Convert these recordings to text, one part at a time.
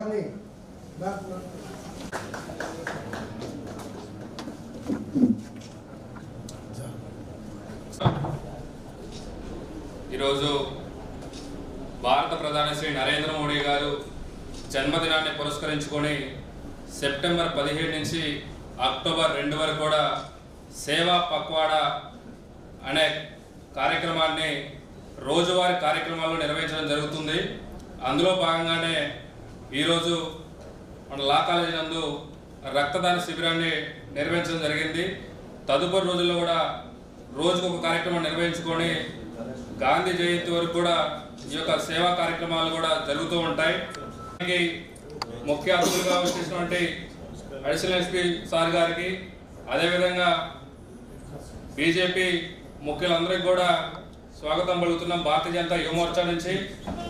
ఈరోజు భారత ప్రధాని శ్రీ నరేంద్ర మోడీ గారు జన్మదినాన్ని పురస్కరించుకొని సెప్టెంబర్ 17 నుంచి అక్టోబర్ 2 వరకు కూడా సేవా పక్వాడా అనే కార్యక్రమాన్ని రోజువారీ కార్యక్రమాలు నిర్వహించడం జరుగుతుంది. అందులో భాగంగానే ఈరోజు మన లా కాలేజీ నందు రక్తదాన శిబిరాన్ని నిర్వహించడం జరిగింది. తదుపరి రోజుల్లో కూడా రోజుకు ఒక కార్యక్రమం నిర్వహించుకొని గాంధీ జయంతి వరకు కూడా ఈ యొక్క సేవా కార్యక్రమాలు కూడా జరుగుతూ ఉంటాయి. ముఖ్య అతిథులుగా వచ్చేసినటువంటి అడిషనల్ ఎస్పీ సార్ గారికి, అదేవిధంగా బీజేపీ ముఖ్యులందరికీ కూడా స్వాగతం పలుకుతున్నాం. భారతీయ జనతా యువ మోర్చా నుంచి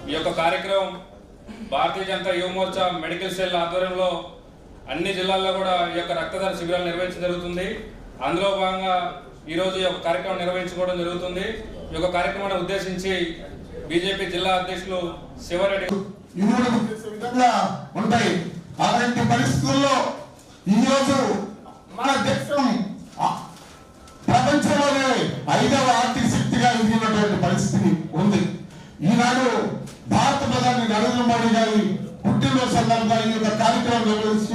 ఈ యొక్క కార్యక్రమం భారతీయ జనతా యువ మోర్చా మెడికల్ సెల్ ఆధ్వర్యంలో అన్ని జిల్లాల్లో కూడా ఈ యొక్క రక్తదాన శిబిరాలు నిర్వహించడం జరుగుతుంది. అందులో భాగంగా ఈరోజు ఈ యొక్క కార్యక్రమం నిర్వహించుకోవడం జరుగుతుంది. ఈ యొక్క కార్యక్రమాన్ని ఉద్దేశించి బీజేపీ జిల్లా అధ్యక్షులు శివరెడ్డి ఉంటాయి. అలాంటి పరిస్థితుల్లో ఈరోజు మన దేశం ప్రపంచంలోనే 5వ ఆర్థిక శక్తిగా ఎదిగినటువంటి పరిస్థితి ఉంది. ఈనాడు భారత ప్రధాని నరేంద్ర మోడీ గారి పుట్టినరోజు సందర్భంగా ఈ యొక్క కార్యక్రమం నిర్వహిస్తూ